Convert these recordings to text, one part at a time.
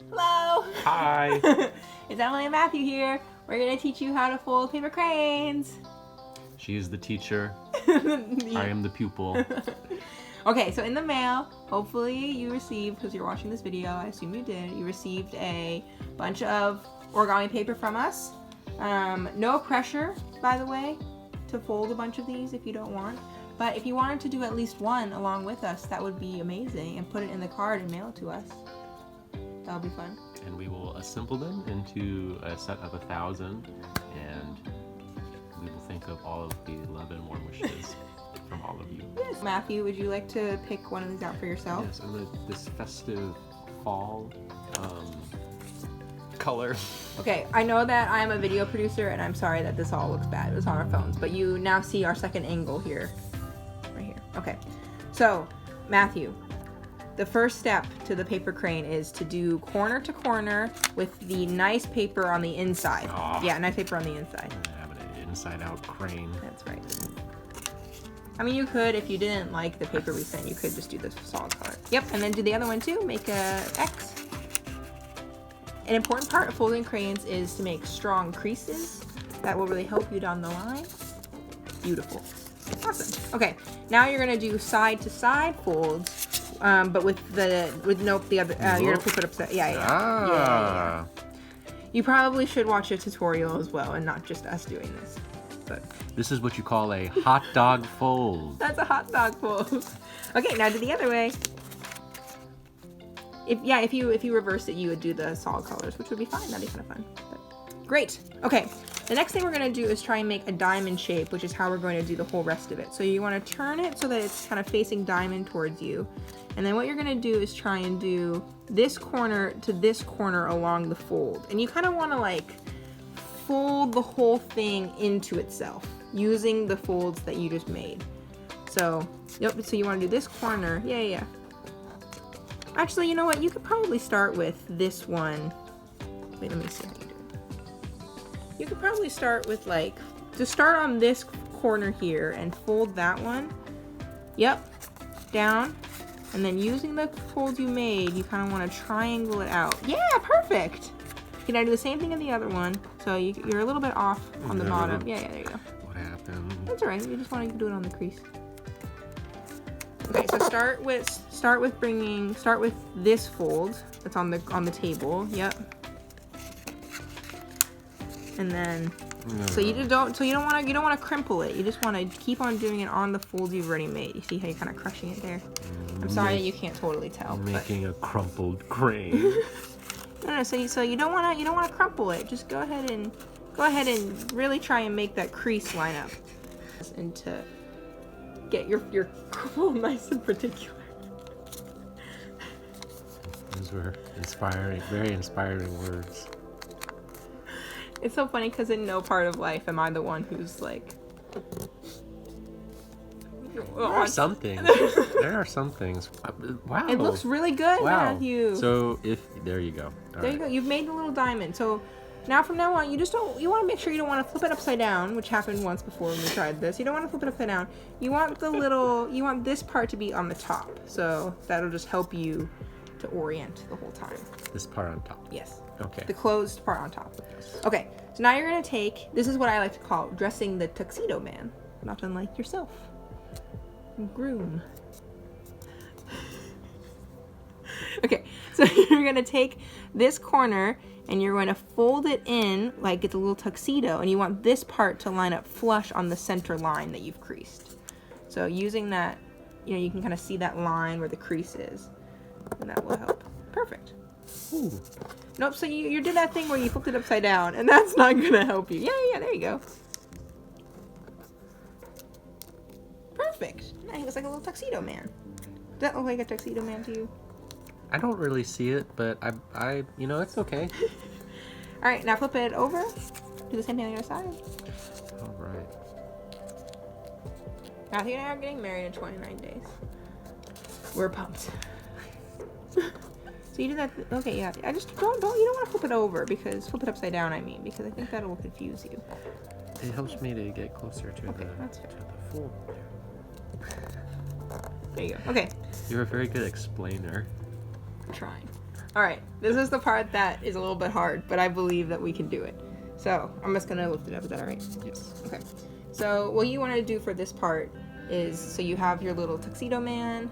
Hello! Hi! It's Emily and Matthew here. We're going to teach you how to fold paper cranes. She is the teacher. I am the pupil. Okay, so in the mail, hopefully you received, because you're watching this video, I assume you did, you received a bunch of origami paper from us. No pressure, by the way, to fold a bunch of these if you don't want. But if you wanted to do at least one along with us, that would be amazing, and put it in the card and mail it to us. That would be fun. And we will assemble them into a set of 1,000, and we will think of all of the love and warm wishes from all of you. Yes. Matthew, would you like to pick one of these out for yourself? Yes, and this festive fall color. Okay, I know that I'm a video producer, and I'm sorry that this all looks bad. It's on our phones, but you now see our second angle here. Right here. Okay, so Matthew, the first step to the paper crane is to do corner to corner with the nice paper on the inside. Oh. Yeah, nice paper on the inside. I have an inside-out crane. That's right. I mean, you could, if you didn't like the paper we sent, you could just do this solid color. Yep, and then do the other one too. Make a X. An important part of folding cranes is to make strong creases. That will really help you down the line. Beautiful. Awesome. Okay, now you're gonna do side to side folds, but with the other. You're gonna flip it upside. Yeah. You probably should watch a tutorial as well, and not just us doing this. But This is what you call a hot dog fold. that's a hot dog fold. Okay, now do the other way. If you reverse it, you would do the solid colors, which would be fine. That'd be kind of fun. But great. Okay. The next thing we're going to do is try and make a diamond shape, which is how we're going to do the whole rest of it. So you want to turn it so that it's kind of facing diamond towards you. And then what you're going to do is try and do this corner to this corner along the fold. And you kind of want to like fold the whole thing into itself using the folds that you just made. So, yep, so you want to do this corner. Yeah. Actually, you know what? You could probably start with this one. Wait, let me see how you do it. You could probably start with like, just start on this corner here and fold that one. Yep, down. And then using the folds you made, you kind of want to triangle it out. Yeah, perfect. Okay, now do the same thing in the other one. So you're a little bit off on the bottom. Yeah, there you go. What happened? That's alright. You just want to do it on the crease. Okay, so start with this fold that's on the table. Yep. And then so you don't want to crimple it. You just want to keep on doing it on the folds you've already made. You see how you're kind of crushing it there? I'm sorry that you can't totally tell. Making a crumpled crane. No. So you don't want to crumple it. Just go ahead and really try and make that crease line up, and to get your fold nice and particular. Those were very inspiring words. It's so funny because in no part of life am I the one who's like. There are some things. Wow. It looks really good, Wow. Matthew. So there you go. There you go. You've made the little diamond. So now from now on, you want to make sure you don't want to flip it upside down, which happened once before when we tried this. You don't want to flip it upside down. You want you want this part to be on the top. So that'll just help you to orient the whole time. This part on top. Yes. Okay. The closed part on top. Okay. So now you're going to take, this is what I like to call dressing the tuxedo man. Not unlike yourself. Groom. Okay, so you're going to take this corner and you're going to fold it in like it's a little tuxedo, and you want this part to line up flush on the center line that you've creased. So using that, you can kind of see that line where the crease is, and that will help. Perfect. Ooh. Nope, so you did that thing where you flipped it upside down, and that's not going to help you. Yeah, there you go. Perfect. Now he looks like a little tuxedo man. Does that look like a tuxedo man to you? I don't really see it, but I it's okay. All right, now flip it over. Do the same thing on the other side. All right. Matthew and I are getting married in 29 days. We're pumped. So you did that. Okay, yeah. I just don't. You don't want to flip it over flip it upside down. I mean, because I think that will confuse you. It helps me to get closer to the fold. There you go. Okay. You're a very good explainer. I'm trying. All right, this is the part that is a little bit hard, but I believe that we can do it. So I'm just gonna lift it up. Is that all right? Yes. Okay. So what you want to do for this part is, so you have your little tuxedo man,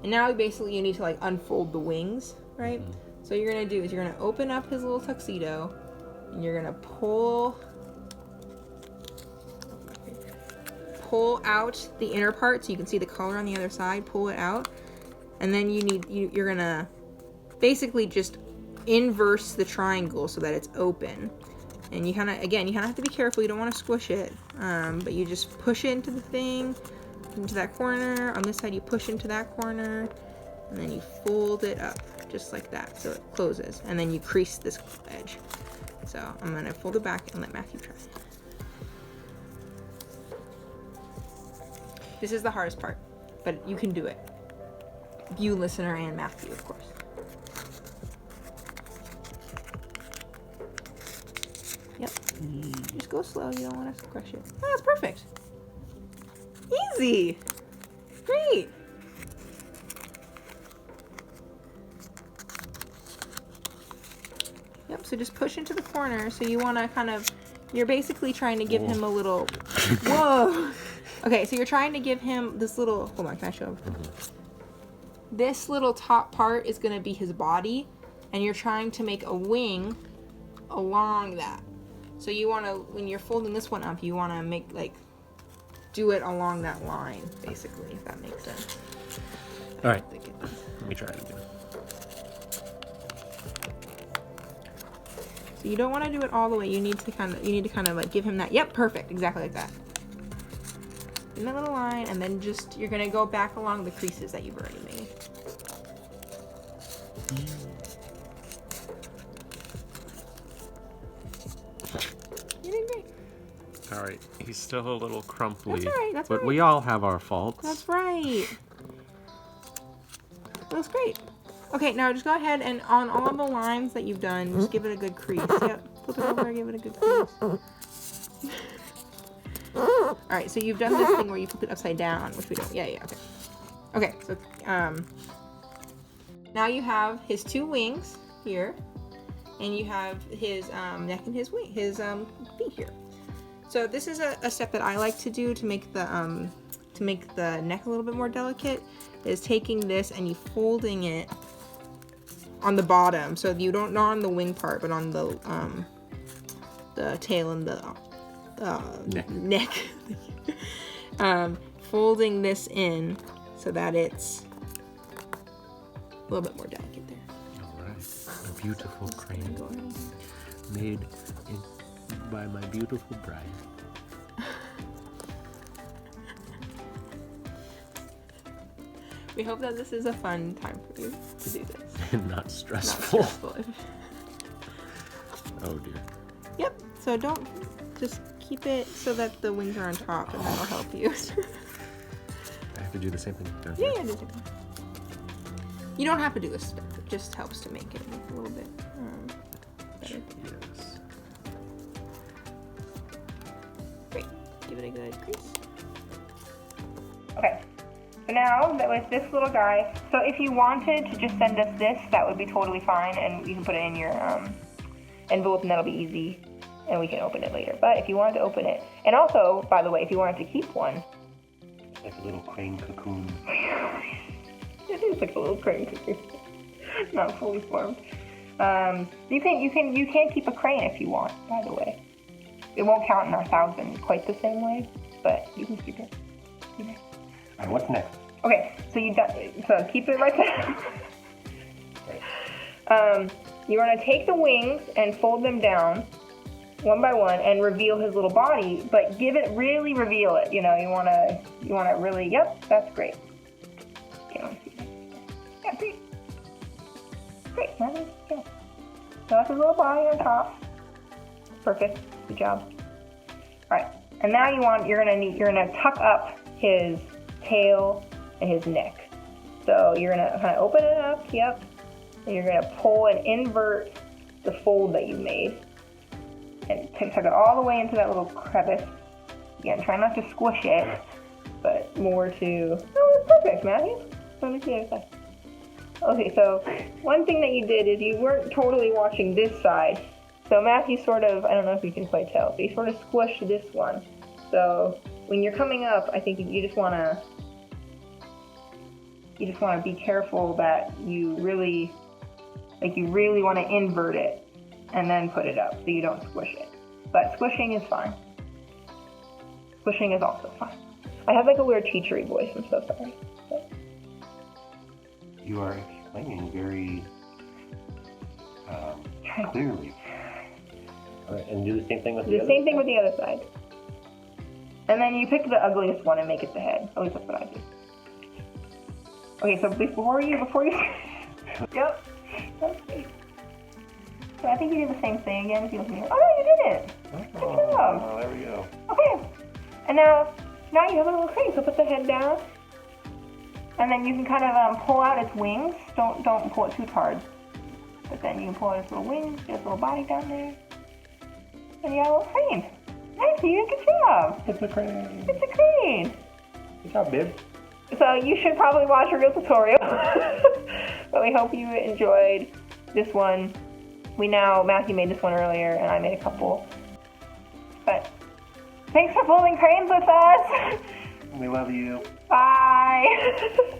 and now basically you need to like unfold the wings, right? Mm-hmm. So what you're gonna do is you're gonna open up his little tuxedo, and you're gonna pull out the inner part so you can see the color on the other side. Pull it out, and then you're gonna basically just inverse the triangle so that it's open. And you kind of have to be careful. You don't want to squish it, but you just push it into the thing, into that corner. On this side, you push into that corner, and then you fold it up just like that so it closes. And then you crease this edge. So I'm gonna fold it back and let Matthew try. This is the hardest part, but you can do it. You, listener, and Matthew, of course. Yep. Just go slow. You don't want to crush it. Oh, that's perfect. Easy. Great. Yep. So just push into the corner. So you want to kind of, you're basically trying to give him a little, whoa. Okay. So you're trying to give him this little, hold on. Can I show him? This little top part is going to be his body, and you're trying to make a wing along that. So you want to, when you're folding this one up, you want to make, like, do it along that line, basically, if that makes sense. All right. Let me try it again. So you don't want to do it all the way. You need to kind of like give him that. Yep, perfect, exactly like that. In that little line, and then just you're gonna go back along the creases that you've already made. You did great. All right. He's still a little crumply. That's all right. That's but all right. we all have our faults. That's right. That's great. Okay, now just go ahead and on all of the lines that you've done, just give it a good crease. Yep. Flip it over, give it a good crease. Alright, so you've done this thing where you flip it upside down, which we don't. Yeah, okay. Okay, so now you have his two wings here, and you have his neck and his feet here. So this is a step that I like to do to make the neck a little bit more delicate, is taking this and you folding it on the bottom, so you don't, not on the wing part, but on the tail and the neck. Folding this in so that it's a little bit more delicate there. All right. A beautiful crane made by my beautiful bride. We hope that this is a fun time for you to do this. Not stressful. Not stressful. Oh dear. Yep. So don't, just keep it so that the wings are on top, and that'll help you. I have to do the same thing down Yeah, here. do the same thing. You don't have to do this step. It just helps to make it look a little bit better. Yes. Great. Give it a good crease. Okay. So now that was this little guy. So if you wanted to just send us this, that would be totally fine, and you can put it in your envelope, and that'll be easy, and we can open it later. But if you wanted to open it, and also, by the way, if you wanted to keep one, Like a little crane cocoon. it is like a little crane cocoon, not fully formed. You can keep a crane if you want. By the way, it won't count in our 1,000 quite the same way, but you can keep it. And what's next? Okay, so so keep it right there. You're gonna take the wings and fold them down one by one and reveal his little body, but really reveal it. You know, you wanna really. Yep, that's great. Okay, let me see. Yeah, great. Yeah. So that's his little body on top. Perfect. Good job. All right, and now you're gonna tuck up his tail and his neck. So you're gonna kind of open it up, yep, and you're gonna pull and invert the fold that you made, and tuck it all the way into that little crevice. Again, try not to squish it, but more to. Oh, it's perfect, Matthew. Let me see the other side. Okay, so one thing that you did is you weren't totally watching this side. So Matthew sort of, I don't know if you can quite tell, but he sort of squished this one. So when you're coming up, I think you just want to be careful that you really want to invert it and then put it up so you don't squish it. But squishing is fine. Squishing is also fine. I have like a weird teachery voice, I'm so sorry. You are explaining very clearly. All right, and do the same thing with the other same thing with the other side. And then you pick the ugliest one and make it the head. At least that's what I do. Okay, so before you Yep. Okay. So I think you do the same thing again. If you look at me. Oh no, you did it! Good job. Oh, there we go. Okay. And now you have a little crane, so put the head down. And then you can kind of pull out its wings. Don't pull it too hard. But then you can pull out its little wings, get its little body down there. And you have a little crane. Nice, you good job. It's a crane. It's a crane. Good job, babe. So you should probably watch a real tutorial. But we hope you enjoyed this one. Matthew made this one earlier, and I made a couple. But thanks for building cranes with us. We love you. Bye.